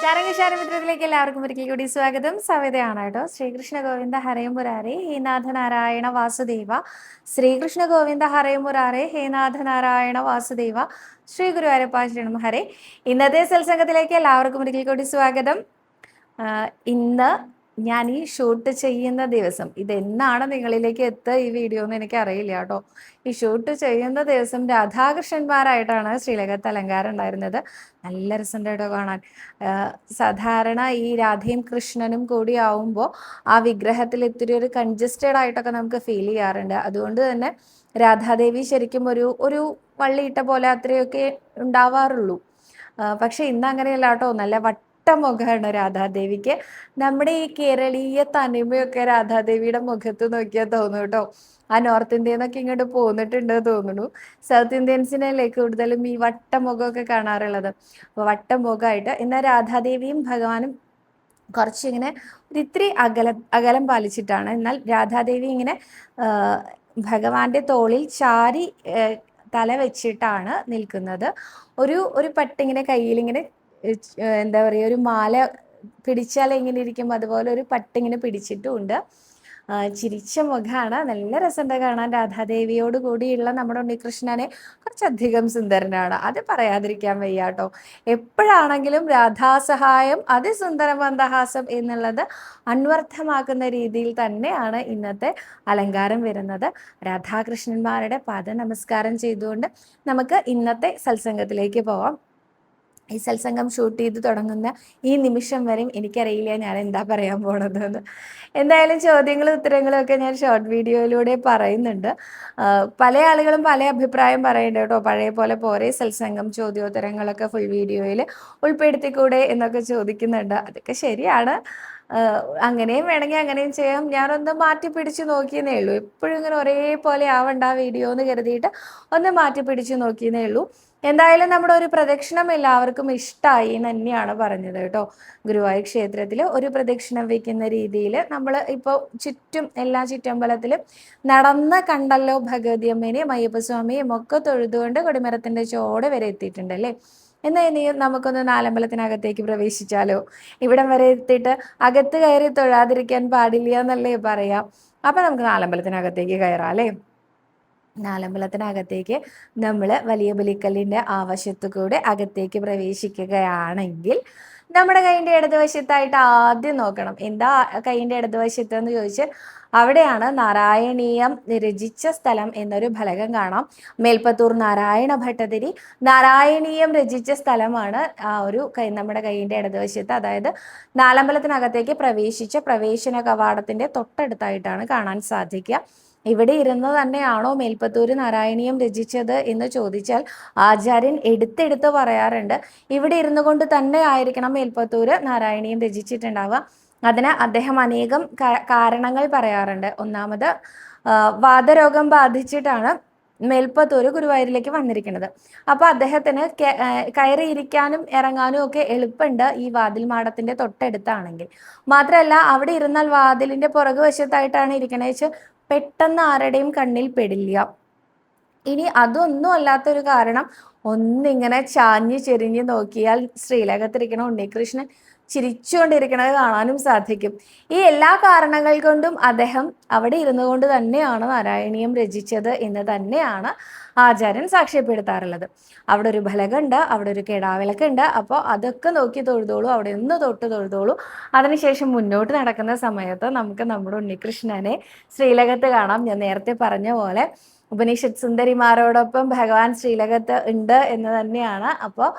ചാരംഗശാരമിത്രത്തിലേക്ക് എല്ലാവർക്കും ഒരിക്കൽ കൂടി സ്വാഗതം. സവിതയാണ് കേട്ടോ. ശ്രീകൃഷ്ണ ഗോവിന്ദ ഹരേ മുരാരേ ഹേ നാഥ നാരായണ വാസുദേവ. ശ്രീകൃഷ്ണ ഗോവിന്ദ ഹരേ മുരാരേ ഹേ നാഥ നാരായണ വാസുദേവ. ശ്രീ ഗുരുവായൂരപ്പ ശരണം ഹരേ. ഇന്നത്തെ സത്സംഗത്തിലേക്ക് എല്ലാവർക്കും ഒരിക്കൽ കൂടി സ്വാഗതം. ഇന്ന് ഞാൻ ഈ ഷൂട്ട് ചെയ്യുന്ന ദിവസം, ഇതെന്നാണ് നിങ്ങളിലേക്ക് എത്തുക ഈ വീഡിയോ എന്ന് എനിക്ക് അറിയില്ല കേട്ടോ. ഈ ഷൂട്ട് ചെയ്യുന്ന ദിവസം രാധാകൃഷ്ണന്മാരായിട്ടാണ് ശ്രീലകത്ത് അലങ്കാരം ഉണ്ടായിരുന്നത്. നല്ല രസമുണ്ട് കേട്ടോ കാണാൻ. സാധാരണ ഈ രാധയും കൃഷ്ണനും കൂടി ആവുമ്പോൾ ആ വിഗ്രഹത്തിൽ ഇത്തിരി ഒരു കൺജസ്റ്റഡ് ആയിട്ടൊക്കെ നമുക്ക് ഫീൽ ചെയ്യാറുണ്ട്. അതുകൊണ്ട് തന്നെ രാധാദേവി ശരിക്കും ഒരു വള്ളിയിട്ട പോലെ അത്രയൊക്കെ ഉണ്ടാവാറുള്ളൂ. പക്ഷെ ഇന്ന് അങ്ങനെയല്ല കേട്ടോ. നല്ല മുഖമാണ് രാധാദേവിക്ക്. നമ്മുടെ ഈ കേരളീയ തനിമയൊക്കെ രാധാദേവിയുടെ മുഖത്ത് നോക്കിയാൽ തോന്നും കേട്ടോ. ആ നോർത്ത് ഇന്ത്യന്നൊക്കെ ഇങ്ങോട്ട് പോന്നിട്ടുണ്ട് തോന്നുന്നു. സൗത്ത് ഇന്ത്യൻസിനല്ലേ കൂടുതലും ഈ മുഖമൊക്കെ കാണാറുള്ളത്. അപ്പോൾ മുഖമായിട്ട് ഇന്ന് രാധാദേവിയും ഭഗവാനും കുറച്ചിങ്ങനെ ഒരിത്തിരി അകലം പാലിച്ചിട്ടാണ്. എന്നാൽ രാധാദേവി ഇങ്ങനെ ഭഗവാന്റെ തോളിൽ ചാരി തല വെച്ചിട്ടാണ് നിൽക്കുന്നത്. ഒരു പട്ടിങ്ങനെ കയ്യിലിങ്ങനെ എന്താ പറയുക, ഒരു മാല പിടിച്ചാൽ എങ്ങനെ ഇരിക്കും അതുപോലെ ഒരു പട്ടിങ്ങനെ പിടിച്ചിട്ടുമുണ്ട്. ചിരിച്ച മുഖമാണ്. നല്ല രസമുണ്ട് കാണാൻ. രാധാദേവിയോട് കൂടിയുള്ള നമ്മുടെ ഉണ്ണികൃഷ്ണനെ കുറച്ചധികം സുന്ദരനാണ്, അത് പറയാതിരിക്കാൻ വയ്യ കേട്ടോ. എപ്പോഴാണെങ്കിലും രാധാസഹായം അതിസുന്ദര മന്ദഹാസം എന്നുള്ളത് അന്വർത്ഥമാക്കുന്ന രീതിയിൽ തന്നെയാണ് ഇന്നത്തെ അലങ്കാരം വരുന്നത്. രാധാകൃഷ്ണന്മാരുടെ പാദ നമസ്കാരം ചെയ്തുകൊണ്ട് നമുക്ക് ഇന്നത്തെ സത്സംഗത്തിലേക്ക് പോവാം. ഈ സത്സംഗം ഷൂട്ട് ചെയ്ത് തുടങ്ങുന്ന ഈ നിമിഷം വരെയും എനിക്കറിയില്ല ഞാൻ എന്താ പറയാൻ പോണതെന്ന്. എന്തായാലും ചോദ്യങ്ങളും ഉത്തരങ്ങളും ഒക്കെ ഞാൻ ഷോർട്ട് വീഡിയോയിലൂടെ പറയുന്നുണ്ട്. പല ആളുകളും പല അഭിപ്രായം പറയുന്നുണ്ട് കേട്ടോ. പഴയ പോലെ പോരെ സത്സംഗം, ചോദ്യോത്തരങ്ങളൊക്കെ ഫുൾ വീഡിയോയിൽ ഉൾപ്പെടുത്തിക്കൂടെ എന്നൊക്കെ ചോദിക്കുന്നുണ്ട്. അതൊക്കെ ശരിയാണ്. അങ്ങനെയും വേണമെങ്കിൽ അങ്ങനെയും ചെയ്യാം. ഞാനൊന്ന് മാറ്റി പിടിച്ച് നോക്കിയെന്നേ ഉള്ളൂ. എപ്പോഴും ഇങ്ങനെ ഒരേപോലെ ആവണ്ട വീഡിയോ എന്ന് കരുതിയിട്ട് ഒന്ന് മാറ്റി പിടിച്ച് നോക്കിയെന്നേ ഉള്ളൂ. എന്തായാലും നമ്മുടെ ഒരു പ്രദക്ഷിണം എല്ലാവർക്കും ഇഷ്ടമായി എന്ന് തന്നെയാണ് പറഞ്ഞത് കേട്ടോ. ഗുരുവായൂർ ക്ഷേത്രത്തിൽ ഒരു പ്രദക്ഷിണം വെക്കുന്ന രീതിയിൽ നമ്മൾ ഇപ്പോൾ ചുറ്റും എല്ലാ ചുറ്റമ്പലത്തിലും നടന്ന് കണ്ടല്ലോ ഭഗവതി അമ്മേനെയും അയ്യപ്പസ്വാമിയെയും ഒക്കെ തൊഴുതുകൊണ്ട് കൊടിമരത്തിൻ്റെ ചോട് വരെ എത്തിയിട്ടുണ്ട് അല്ലേ. എന്നാൽ ഇനി നമുക്കൊന്ന് നാലമ്പലത്തിനകത്തേക്ക് പ്രവേശിച്ചാലോ. ഇവിടം വരെ എത്തിയിട്ട് അകത്ത് കയറി തൊഴാതിരിക്കാൻ പാടില്ല എന്നല്ലേ പറയാം. അപ്പം നമുക്ക് നാലമ്പലത്തിനകത്തേക്ക് കയറാം അല്ലേ. നാലമ്പലത്തിനകത്തേക്ക് നമ്മൾ വലിയ ബലിക്കല്ലിൻ്റെ ആവശ്യത്തു കൂടെ അകത്തേക്ക് പ്രവേശിക്കുകയാണെങ്കിൽ നമ്മുടെ കൈയിൻ്റെ ഇടതുവശത്തായിട്ട് ആദ്യം നോക്കണം. എന്താ കൈയിൻ്റെ ഇടതുവശത്ത് എന്ന് ചോദിച്ചാൽ അവിടെയാണ് നാരായണീയം രചിച്ച സ്ഥലം എന്നൊരു ഫലകം കാണാം. മേൽപ്പത്തൂർ നാരായണ ഭട്ടതിരി നാരായണീയം രചിച്ച സ്ഥലമാണ് ആ ഒരു നമ്മുടെ കൈയിൻ്റെ ഇടതുവശത്ത്. അതായത് നാലമ്പലത്തിനകത്തേക്ക് പ്രവേശിച്ച പ്രവേശന കവാടത്തിൻ്റെ തൊട്ടടുത്തായിട്ടാണ് കാണാൻ സാധിക്കുക. ഇവിടെ ഇരുന്ന് തന്നെയാണോ മേൽപ്പത്തൂര് നാരായണീയം രചിച്ചത് എന്ന് ചോദിച്ചാൽ ആചാര്യൻ എടുത്തെടുത്ത് പറയാറുണ്ട്. ഇവിടെ ഇരുന്നു കൊണ്ട് തന്നെ ആയിരിക്കണം മേൽപ്പത്തൂര് നാരായണീയം രചിച്ചിട്ടുണ്ടാവുക. അതിന് അദ്ദേഹം അനേകം കാരണങ്ങൾ പറയാറുണ്ട്. ഒന്നാമത് വാതരോഗം ബാധിച്ചിട്ടാണ് മേൽപ്പത്തൂര് ഗുരുവായൂരിലേക്ക് വന്നിരിക്കുന്നത്. അപ്പോൾ അദ്ദേഹത്തിന് കയറിയിരിക്കാനും ഇറങ്ങാനും ഒക്കെ എളുപ്പമുണ്ട് ഈ വാതിൽ മാടത്തിൻ്റെ തൊട്ടടുത്താണെങ്കിൽ. മാത്രമല്ല അവിടെ ഇരുന്നാൽ വാതിലിൻ്റെ പുറകുവശത്തായിട്ടാണ് ഇരിക്കണേ വെച്ച് പെട്ടെന്ന് ആരുടെയും കണ്ണിൽ പെടില്ല. ഇനി അതൊന്നും അല്ലാത്തൊരു കാരണം, ഒന്നിങ്ങനെ ചാഞ്ഞ് ചെരിഞ്ഞ് നോക്കിയാൽ ശ്രീലകത്തിരിക്കണ ഉണ്ണികൃഷ്ണൻ ചിരിച്ചുകൊണ്ടിരിക്കണത് കാണാനും സാധിക്കും. ഈ എല്ലാ കാരണങ്ങൾ കൊണ്ടും അദ്ദേഹം അവിടെ ഇരുന്നു കൊണ്ട് തന്നെയാണ് നാരായണീയം രചിച്ചത് എന്ന് തന്നെയാണ് ആചാര്യൻ സാക്ഷ്യപ്പെടുത്താറുള്ളത്. അവിടെ ഒരു ഫലകമുണ്ട്, അവിടെ ഒരു കെടാവിളക്കുണ്ട്. അപ്പോൾ അതൊക്കെ നോക്കി തൊഴുതോളൂ, അവിടെ ഒന്ന് തൊട്ട് തൊഴുതോളൂ. അതിനുശേഷം മുന്നോട്ട് നടക്കുന്ന സമയത്ത് നമുക്ക് നമ്മുടെ ഉണ്ണികൃഷ്ണനെ ശ്രീലകത്ത് കാണാം. ഞാൻ നേരത്തെ പറഞ്ഞ പോലെ ഉപനിഷത്ത് സുന്ദരിമാരോടൊപ്പം ഭഗവാൻ ശ്രീലകത്ത് ഉണ്ട് എന്ന് തന്നെയാണ്. അപ്പോൾ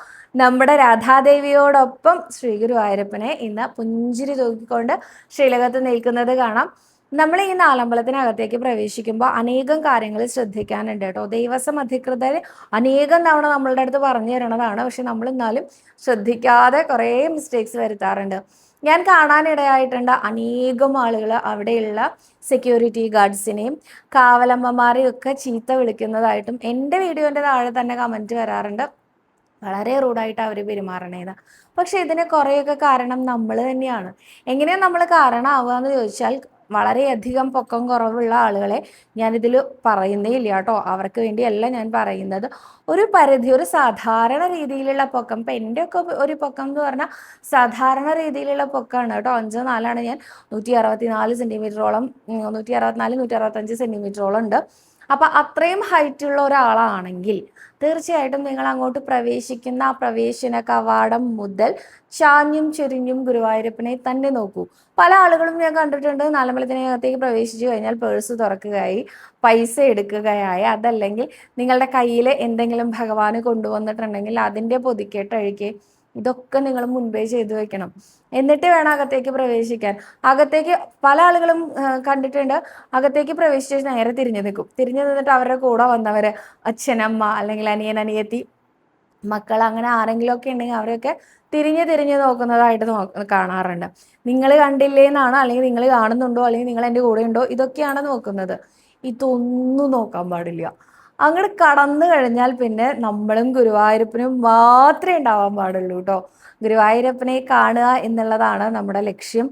നമ്മുടെ രാധാദേവിയോടൊപ്പം ശ്രീ ഗുരുവായൂരപ്പനെ ഇന്ന് പുഞ്ചിരി തൂക്കിക്കൊണ്ട് ശ്രീലകത്ത് നിൽക്കുന്നത് കാണാം. നമ്മൾ ഈ നാലമ്പലത്തിനകത്തേക്ക് പ്രവേശിക്കുമ്പോൾ അനേകം കാര്യങ്ങൾ ശ്രദ്ധിക്കാനുണ്ട് കേട്ടോ. ദേവസ്വം അധികൃതർ അനേകം തവണ നമ്മളുടെ അടുത്ത് പറഞ്ഞു തരണതാണ്. പക്ഷെ നമ്മൾ എന്നാലും ശ്രദ്ധിക്കാതെ കുറേ മിസ്റ്റേക്സ് വരുത്താറുണ്ട്. ഞാൻ കാണാനിടയായിട്ടുണ്ട് അനേകം ആളുകൾ അവിടെയുള്ള സെക്യൂരിറ്റി ഗാർഡ്സിനെയും കാവലമ്മമാരെയും ഒക്കെ ചീത്ത വിളിക്കുന്നതായിട്ടും എൻ്റെ വീഡിയോൻ്റെ താഴെ തന്നെ കമൻറ്റ് വരാറുണ്ട്. വളരെ റൂഡായിട്ട് അവർ പെരുമാറണേന്ന്. പക്ഷെ ഇതിന് കുറേയൊക്കെ കാരണം നമ്മൾ തന്നെയാണ്. എങ്ങനെയാണ് നമ്മൾ കാരണമാവുക എന്ന് ചോദിച്ചാൽ വളരെയധികം പൊക്കം കുറവുള്ള ആളുകളെ ഞാനിതിൽ പറയുന്നേ ഇല്ല കേട്ടോ. അവർക്ക് വേണ്ടിയല്ല ഞാൻ പറയുന്നത്. ഒരു പരിധി, ഒരു സാധാരണ രീതിയിലുള്ള പൊക്കം, ഇപ്പം എൻ്റെയൊക്കെ ഒരു പൊക്കം എന്ന് പറഞ്ഞാൽ സാധാരണ രീതിയിലുള്ള പൊക്കമാണ് കേട്ടോ. 5'4" ഞാൻ. 164 സെൻറ്റിമീറ്ററോളം, 164 165 സെൻറ്റിമീറ്ററോളം ഉണ്ട്. അപ്പം അത്രയും ഹൈറ്റുള്ള ഒരാളാണെങ്കിൽ തീർച്ചയായിട്ടും നിങ്ങൾ അങ്ങോട്ട് പ്രവേശിക്കുന്ന ആ പ്രവേശന കവാടം മുതൽ ചാഞ്ഞും ചെരിഞ്ഞും ഗുരുവായൂരപ്പനെ തന്നെ നോക്കൂ. പല ആളുകളും ഞാൻ കണ്ടിട്ടുണ്ട്, നാലമ്പലത്തിനകത്തേക്ക് പ്രവേശിച്ചു കഴിഞ്ഞാൽ പേഴ്സ് തുറക്കുകയായി, പൈസ എടുക്കുകയായി, അതല്ലെങ്കിൽ നിങ്ങളുടെ കയ്യിൽ എന്തെങ്കിലും ഭഗവാന് കൊണ്ടുവന്നിട്ടുണ്ടെങ്കിൽ അതിൻ്റെ പൊതിക്കെട്ട് അഴിക്കുക, ഇതൊക്കെ നിങ്ങൾ മുൻപേ ചെയ്തു വെക്കണം. എന്നിട്ട് വേണം അകത്തേക്ക് പ്രവേശിക്കാൻ. അകത്തേക്ക് പല ആളുകളും കണ്ടിട്ടുണ്ട്, അകത്തേക്ക് പ്രവേശിച്ച് നേരെ തിരിഞ്ഞു നിൽക്കും. തിരിഞ്ഞു നിന്നിട്ട് അവരുടെ കൂടെ വന്നവർ, അച്ഛനമ്മ അല്ലെങ്കിൽ അനിയൻ അനിയത്തി മക്കൾ, അങ്ങനെ ആരെങ്കിലും ഒക്കെ ഉണ്ടെങ്കിൽ അവരൊക്കെ തിരിഞ്ഞ് നോക്കുന്നതായിട്ട് കാണാറുണ്ട്. നിങ്ങൾ കണ്ടില്ലേ എന്നാണോ, അല്ലെങ്കിൽ നിങ്ങൾ കാണുന്നുണ്ടോ, അല്ലെങ്കിൽ നിങ്ങൾ എൻ്റെ കൂടെ ഉണ്ടോ, ഇതൊക്കെയാണ് നോക്കുന്നത്. ഇതൊന്നും നോക്കാൻ പാടില്ല. അങ്ങോട്ട് കടന്നു കഴിഞ്ഞാൽ പിന്നെ നമ്മളും ഗുരുവായൂരപ്പനും മാത്രമേ ഉണ്ടാവാൻ പാടുള്ളൂ കേട്ടോ. ഗുരുവായൂരപ്പനെ കാണുക എന്നുള്ളതാണ് നമ്മുടെ ലക്ഷ്യം.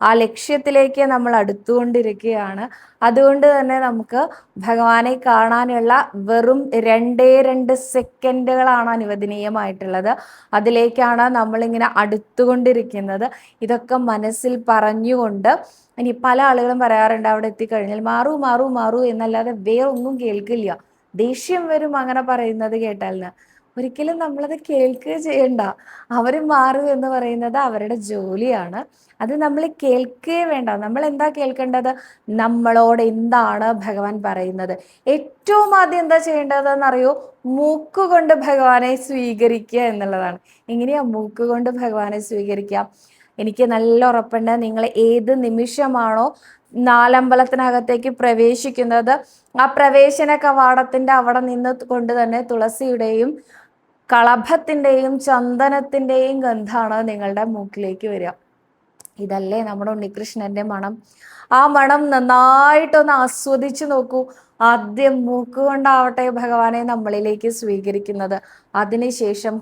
ആ ലക്ഷ്യത്തിലേക്ക് നമ്മൾ അടുത്തുകൊണ്ടിരിക്കുകയാണ്. അതുകൊണ്ട് തന്നെ നമുക്ക് ഭഗവാനെ കാണാനുള്ള വെറും 2 സെക്കൻഡുകളാണ് അനുവദനീയമായിട്ടുള്ളത്. അതിലേക്കാണ് നമ്മളിങ്ങനെ അടുത്തുകൊണ്ടിരിക്കുന്നത്. ഇതൊക്കെ മനസ്സിൽ പറഞ്ഞുകൊണ്ട്, ഇനി പല ആളുകളും പറയാറുണ്ട് അവിടെ എത്തിക്കഴിഞ്ഞാൽ മാറൂ മാറൂ മാറൂ എന്നല്ലാതെ വേറൊന്നും കേൾക്കില്ല, ദേഷ്യം വരും അങ്ങനെ പറയുന്നത് കേട്ടാൽ. ഒരിക്കലും നമ്മളത് കേൾക്കുക ചെയ്യണ്ട. അവർ മാറൂ എന്ന് പറയുന്നത് അവരുടെ ജോലിയാണ്. അത് നമ്മൾ കേൾക്കുകയേ വേണ്ട. നമ്മൾ എന്താ കേൾക്കേണ്ടത്? നമ്മളോട് എന്താണ് ഭഗവാൻ പറയുന്നത്? ഏറ്റവും ആദ്യം എന്താ ചെയ്യേണ്ടതെന്നറിയോ? മൂക്കുകൊണ്ട് ഭഗവാനെ സ്വീകരിക്കുക എന്നുള്ളതാണ്. എങ്ങനെയാ മൂക്കുകൊണ്ട് ഭഗവാനെ സ്വീകരിക്കാം? എനിക്ക് നല്ല ഉറപ്പുണ്ട്, നിങ്ങൾ ഏത് നിമിഷമാണോ നാലമ്പലത്തിനകത്തേക്ക് പ്രവേശിക്കുന്നത്, ആ പ്രവേശന കവാടത്തിന്റെ അവിടെ നിന്ന് കൊണ്ട് തന്നെ തുളസിയുടെയും കളഭത്തിൻ്റെയും ചന്ദനത്തിൻ്റെയും ഗന്ധാണ് നിങ്ങളുടെ മൂക്കിലേക്ക് വരിക. ഇതല്ലേ നമ്മുടെ ഉണ്ണികൃഷ്ണന്റെ മണം? ആ മണം നന്നായിട്ടൊന്ന് ആസ്വദിച്ചു നോക്കൂ. ആദ്യം മൂക്കുകൊണ്ടാവട്ടെ ഭഗവാനെ നമ്മളിലേക്ക് സ്വീകരിക്കുന്നത്, അതിനുശേഷം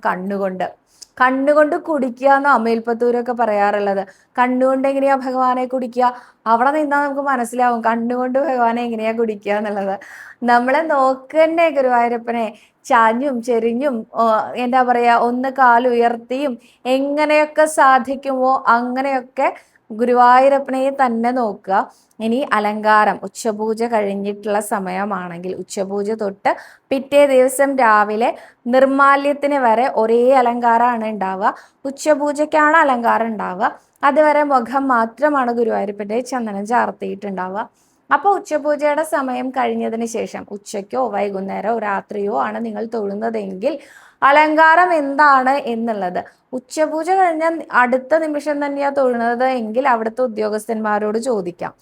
കണ്ണുകൊണ്ട് കുടിക്കുക എന്ന് അമേൽപ്പത്തൂരൊക്കെ പറയാറുള്ളത്. കണ്ണുകൊണ്ട് എങ്ങനെയാ ഭഗവാനെ കുടിക്കുക? അവിടെ നിന്നാൽ നമുക്ക് മനസ്സിലാവും കണ്ണുകൊണ്ട് ഭഗവാനെ എങ്ങനെയാ കുടിക്കുക എന്നുള്ളത്. നമ്മളെ നോക്കന്നെ ഗുരുവായൂരപ്പനെ, ചാഞ്ഞും ചെരിഞ്ഞും എന്താ പറയാ, ഒന്ന് കാലുയർത്തിയും എങ്ങനെയൊക്കെ സാധിക്കുമോ അങ്ങനെയൊക്കെ ഗുരുവായൂരപ്പനെ തന്നെ നോക്കുക. ഇനി അലങ്കാരം, ഉച്ചപൂജ കഴിഞ്ഞിട്ടുള്ള സമയമാണെങ്കിൽ ഉച്ചപൂജ തൊട്ട് പിറ്റേ ദിവസം രാവിലെ നിർമാല്യത്തിന് വരെ ഒരേ അലങ്കാരമാണ് ഉണ്ടാവുക. ഉച്ചപൂജയ്ക്കാണ് അലങ്കാരം ഉണ്ടാവുക. അതുവരെ മുഖം മാത്രമാണ് ഗുരുവായൂരപ്പൻ്റെ ചന്ദനം ചാർത്തിയിട്ടുണ്ടാവുക. അപ്പോൾ ഉച്ചപൂജയുടെ സമയം കഴിഞ്ഞതിന് ശേഷം ഉച്ചയ്ക്കോ വൈകുന്നേരമോ രാത്രിയോ ആണ് നിങ്ങൾ തൊഴുന്നതെങ്കിൽ അലങ്കാരം എന്താണ് എന്നുള്ളത് ഉച്ചപൂജ കഴിഞ്ഞാൽ അടുത്ത നിമിഷം തന്നെയാണ് തൊഴുന്നത് എങ്കിൽ അവിടുത്തെ ഉദ്യോഗസ്ഥന്മാരോട് ചോദിക്കാം.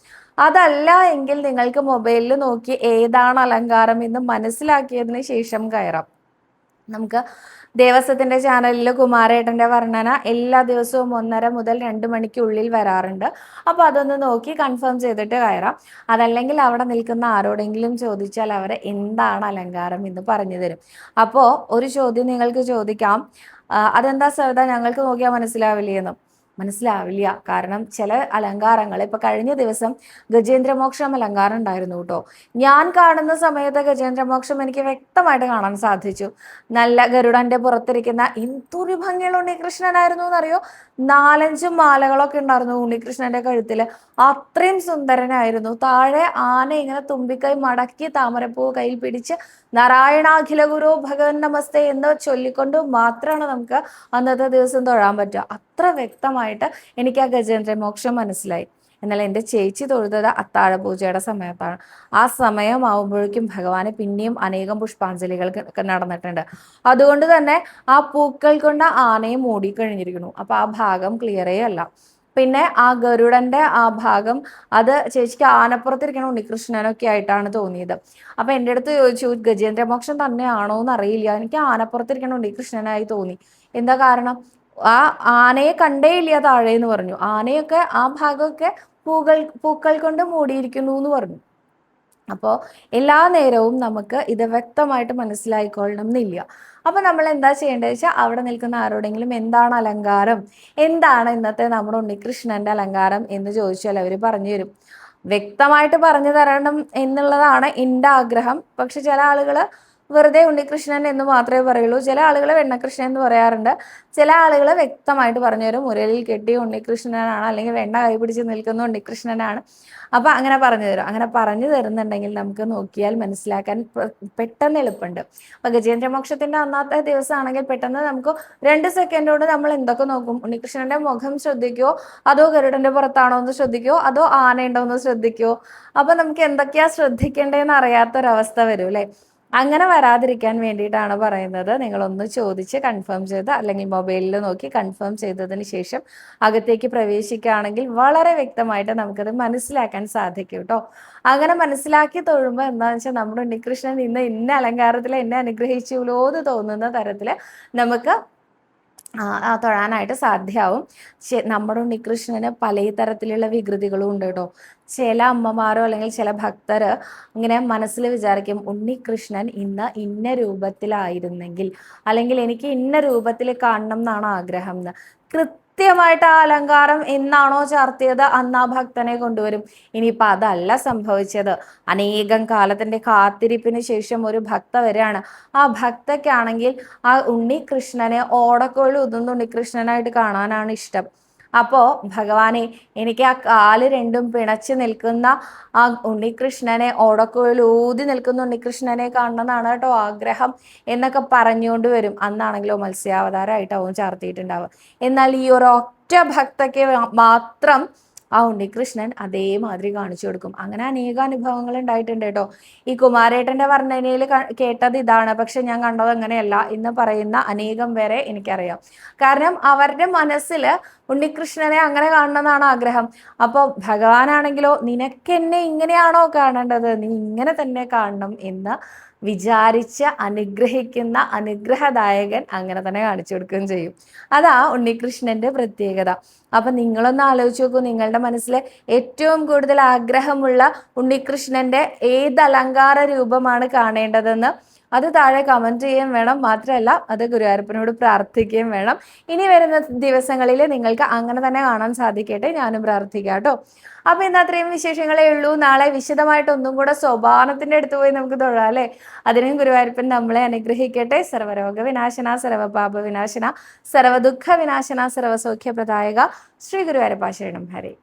അതല്ല എങ്കിൽ നിങ്ങൾക്ക് മൊബൈലിൽ നോക്കി ഏതാണ് അലങ്കാരം എന്ന് മനസ്സിലാക്കിയതിന് ശേഷം കയറാം. നമുക്ക് ദേവസ്വത്തിന്റെ ചാനലിൽ കുമാരേട്ടന്റെ വർണ്ണന എല്ലാ ദിവസവും 1:30 മുതൽ 2 മണിക്കുള്ളിൽ വരാറുണ്ട്. അപ്പോൾ അതൊന്ന് നോക്കി കൺഫേം ചെയ്തിട്ട് കയറാം. അതല്ലെങ്കിൽ അവിടെ നിൽക്കുന്ന ആരോടെങ്കിലും ചോദിച്ചാൽ അവർ എന്താണ് അലങ്കാരം എന്ന് പറഞ്ഞു തരും. അപ്പോൾ ഒരു ചോദ്യം നിങ്ങൾക്ക് ചോദിക്കാം, അതെന്താ സവിത ഞങ്ങൾക്ക് നോക്കിയാൽ മനസ്സിലാവില്ലേ എന്ന്? മനസ്സിലാവില്ല. കാരണം ചില അലങ്കാരങ്ങൾ, ഇപ്പൊ കഴിഞ്ഞ ദിവസം ഗജേന്ദ്രമോക്ഷം അലങ്കാരം ഉണ്ടായിരുന്നു കേട്ടോ. ഞാൻ കാണുന്ന സമയത്ത് ഗജേന്ദ്രമോക്ഷം എനിക്ക് വ്യക്തമായിട്ട് കാണാൻ സാധിച്ചു. നല്ല ഗരുഡന്റെ പുറത്തിരിക്കുന്ന എന്തൊരു ഭംഗിയുള്ള ഉണ്ണികൃഷ്ണനായിരുന്നു എന്നറിയോ? 4-5 മാലകളൊക്കെ ഉണ്ടായിരുന്നു ഉണ്ണികൃഷ്ണന്റെ കഴുത്തില്. അത്രയും സുന്ദരനായിരുന്നു. താഴെ ആന ഇങ്ങനെ തുമ്പിക്കൈ മടക്കി താമരപ്പൂ കയ്യിൽ പിടിച്ച് നാരായണാഖില ഗുരു ഭഗവൻ നമസ്തേ എന്ന് ചൊല്ലിക്കൊണ്ട് മാത്രമാണ് നമുക്ക് അന്നത്തെ ദിവസം തൊഴാൻ പറ്റുക. അത്ര വ്യക്തമായിട്ട് എനിക്ക് ആ ഗജേന്ദ്രമോക്ഷം മനസ്സിലായി. എന്നാൽ എൻ്റെ ചേച്ചി തൊഴുതത് അത്താഴ പൂജയുടെ സമയത്താണ്. ആ സമയമാവുമ്പോഴേക്കും ഭഗവാന് പിന്നെയും അനേകം പുഷ്പാഞ്ജലികൾ നടന്നിട്ടുണ്ട്. അതുകൊണ്ട് തന്നെ ആ പൂക്കൾ കൊണ്ട് ആനയെ മൂടിക്കഴിഞ്ഞിരിക്കുന്നു. അപ്പൊ ആ ഭാഗം ക്ലിയറേ അല്ല. പിന്നെ ആ ഗരുഡന്റെ ആ ഭാഗം, അത് ചേച്ചിക്ക് ആനപ്പുറത്തിരിക്കണ ഉണ്ണികൃഷ്ണനൊക്കെ ആയിട്ടാണ് തോന്നിയത്. അപ്പൊ എൻ്റെ അടുത്ത് ചോദിച്ചു, ഗജേന്ദ്രമോക്ഷം തന്നെയാണോ എന്ന് അറിയില്ല, എനിക്ക് ആനപ്പുറത്തിരിക്കണ ഉണ്ണികൃഷ്ണനായി തോന്നി. എന്താ കാരണം? ആ ആനയെ കണ്ടേ ഇല്ല താഴെ എന്ന് പറഞ്ഞു. ആനയൊക്കെ ആ ഭാഗമൊക്കെ പൂക്കൾ കൊണ്ട് മൂടിയിരിക്കുന്നു എന്ന് പറഞ്ഞു. അപ്പോൾ എല്ലാ നേരവും നമുക്ക് ഇത് വ്യക്തമായിട്ട് മനസ്സിലായിക്കൊള്ളണം എന്നില്ല. അപ്പൊ നമ്മൾ എന്താ ചെയ്യേണ്ടത് വെച്ചാൽ അവിടെ നിൽക്കുന്ന ആരോടെങ്കിലും എന്താണ് അലങ്കാരം, എന്താണ് ഇന്നത്തെ നമ്മുടെ ഉണ്ണികൃഷ്ണന്റെ അലങ്കാരം എന്ന് ചോദിച്ചാൽ അവർ പറഞ്ഞു തരും. വ്യക്തമായിട്ട് പറഞ്ഞു തരണം എന്നുള്ളതാണ് എൻ്റെ ആഗ്രഹം. പക്ഷെ ചില ആളുകൾ വെറുതെ ഉണ്ണികൃഷ്ണൻ എന്ന് മാത്രമേ പറയുള്ളൂ. ചില ആളുകൾ വെണ്ണകൃഷ്ണൻ എന്ന് പറയാറുണ്ട്. ചില ആളുകൾ വ്യക്തമായിട്ട് പറഞ്ഞു തരും, മുരളിൽ കെട്ടിയ ഉണ്ണികൃഷ്ണനാണ്, അല്ലെങ്കിൽ വെണ്ണ കൈ പിടിച്ച് നിൽക്കുന്ന ഉണ്ണികൃഷ്ണനാണ്. അപ്പൊ അങ്ങനെ പറഞ്ഞു തരും. അങ്ങനെ പറഞ്ഞു തരുന്നുണ്ടെങ്കിൽ നമുക്ക് നോക്കിയാൽ മനസ്സിലാക്കാൻ പെട്ടെന്ന് എളുപ്പമുണ്ട്. അപ്പൊ ഗജേന്ദ്രമോക്ഷത്തിന്റെ അന്നത്തെ ദിവസമാണെങ്കിൽ പെട്ടെന്ന് നമുക്ക് 2 സെക്കൻഡ് കൊണ്ട് നമ്മൾ എന്തൊക്കെ നോക്കും? ഉണ്ണികൃഷ്ണന്റെ മുഖം ശ്രദ്ധിക്കുവോ, അതോ ഗരുഡന്റെ പുറത്താണോ എന്ന് ശ്രദ്ധിക്കുവോ, അതോ ആനയുണ്ടോ എന്ന് ശ്രദ്ധിക്കുവോ? അപ്പൊ നമുക്ക് എന്തൊക്കെയാ ശ്രദ്ധിക്കേണ്ടതെന്ന് അറിയാത്തൊരവസ്ഥ വരും അല്ലെ? അങ്ങനെ വരാതിരിക്കാൻ വേണ്ടിയിട്ടാണ് പറയുന്നത്. നിങ്ങളൊന്ന് ചോദിച്ച് കൺഫേം ചെയ്ത്, അല്ലെങ്കിൽ മൊബൈലിൽ നോക്കി കൺഫേം ചെയ്തതിന് ശേഷം അകത്തേക്ക് പ്രവേശിക്കുകയാണെങ്കിൽ വളരെ വ്യക്തമായിട്ട് നമുക്കത് മനസ്സിലാക്കാൻ സാധിക്കും കേട്ടോ. അങ്ങനെ മനസ്സിലാക്കി തൊഴുമ്പോൾ എന്താണെന്ന് വെച്ചാൽ നമ്മുടെ ഉണ്ണികൃഷ്ണൻ ഇന്ന് ഇന്ന അലങ്കാരത്തിൽ എന്നെ അനുഗ്രഹിച്ചുല്ലോ എന്ന് തോന്നുന്ന തരത്തിൽ നമുക്ക് തൊഴാനായിട്ട് സാധ്യമാവും. നമ്മുടെ ഉണ്ണികൃഷ്ണന് പല തരത്തിലുള്ള വികൃതികളും ഉണ്ട് കേട്ടോ. ചില അമ്മമാരോ അല്ലെങ്കിൽ ചില ഭക്തര് ഇങ്ങനെ മനസ്സിൽ വിചാരിക്കും, ഉണ്ണികൃഷ്ണൻ ഇന്ന് ഇന്ന രൂപത്തിലായിരുന്നെങ്കിൽ, അല്ലെങ്കിൽ എനിക്ക് ഇന്ന രൂപത്തിൽ കാണണം എന്നാണ് ആഗ്രഹം എന്ന്. കൃത്യമായിട്ട് ആ അലങ്കാരം എന്നാണോ ചാർത്തിയത് അന്ന് ആ ഭക്തനെ കൊണ്ടുവരും. ഇനിയിപ്പോൾ അതല്ല സംഭവിച്ചത്, അനേകം കാലത്തിന്റെ കാത്തിരിപ്പിന് ശേഷം ഒരു ഭക്ത വരികയാണ്. ആ ഭക്തയ്ക്കാണെങ്കിൽ ആ ഉണ്ണികൃഷ്ണനെ ഓടക്കോഴി ഉതുന്ന ഉണ്ണികൃഷ്ണനായിട്ട് കാണാനാണ് ഇഷ്ടം. അപ്പോ ഭഗവാനെ, എനിക്ക് ആ കാല് രണ്ടും പിണച്ച് നിൽക്കുന്ന ആ ഉണ്ണികൃഷ്ണനെ, ഓടക്കോഴിൽ ഊതി നിൽക്കുന്ന ഉണ്ണികൃഷ്ണനെ കാണണമെന്നാണ് കേട്ടോ ആഗ്രഹം എന്നൊക്കെ പറഞ്ഞുകൊണ്ട് വരും. അന്നാണെങ്കിലോ മത്സ്യാവതാരമായിട്ടാവും ചാർത്തിയിട്ടുണ്ടാവുക. എന്നാൽ ഈ ഒരു ഒറ്റ ഭക്തയ്ക്ക് മാത്രം ആ ഉണ്ണികൃഷ്ണൻ അതേമാതിരി കാണിച്ചു കൊടുക്കും. അങ്ങനെ അനേകാനുഭവങ്ങൾ ഉണ്ടായിട്ടുണ്ട് കേട്ടോ. ഈ കുമാരേട്ടന്റെ വർണ്ണനയിൽ കേട്ടത് ഇതാണ്, പക്ഷെ ഞാൻ കണ്ടത് അങ്ങനെയല്ല എന്ന് പറയുന്ന അനേകം പേരെ എനിക്കറിയാം. കാരണം അവരുടെ മനസ്സിൽ ഉണ്ണികൃഷ്ണനെ അങ്ങനെ കാണണമെന്നാണ് ആഗ്രഹം. അപ്പോൾ ഭഗവാനാണെങ്കിലോ, നിനക്കെന്നെ ഇങ്ങനെയാണോ കാണേണ്ടത്, നീ ഇങ്ങനെ തന്നെ കാണണം എന്ന് വിചാരിച്ച് അനുഗ്രഹിക്കുന്ന അനുഗ്രഹദായകൻ അങ്ങനെ തന്നെ കാണിച്ചു കൊടുക്കുകയും ചെയ്യും. അതാ ഉണ്ണികൃഷ്ണന്റെ പ്രത്യേകത. അപ്പൊ നിങ്ങളൊന്ന് ആലോചിച്ച് നോക്കൂ, നിങ്ങളുടെ മനസ്സിൽ ഏറ്റവും കൂടുതൽ ആഗ്രഹമുള്ള ഉണ്ണികൃഷ്ണന്റെ ഏത് അലങ്കാര രൂപമാണ് കാണേണ്ടതെന്ന് അത് താഴെ കമന്റ് ചെയ്യുകയും വേണം. മാത്രമല്ല അത് ഗുരുവായൂരപ്പനോട് പ്രാർത്ഥിക്കുകയും വേണം. ഇനി വരുന്ന ദിവസങ്ങളിൽ നിങ്ങൾക്ക് അങ്ങനെ തന്നെ കാണാൻ സാധിക്കട്ടെ, ഞാനും പ്രാർത്ഥിക്കാം കേട്ടോ. അപ്പൊ ഇന്ന് അത്രയും വിശേഷങ്ങളേ ഉള്ളൂ. നാളെ വിശദമായിട്ട് ഒന്നും കൂടെ സോപാനത്തിന്റെ അടുത്ത് പോയി നമുക്ക് തൊഴാം അല്ലെ. അതിനും ഗുരുവായൂരപ്പൻ നമ്മളെ അനുഗ്രഹിക്കട്ടെ. സർവരോഗ വിനാശന, സർവപാപ വിനാശന, സർവദുഃഖ വിനാശന, സർവസൗഖ്യ പ്രദായക ശ്രീ ഗുരുവായൂരപ്പ ശരണം ഹരേ.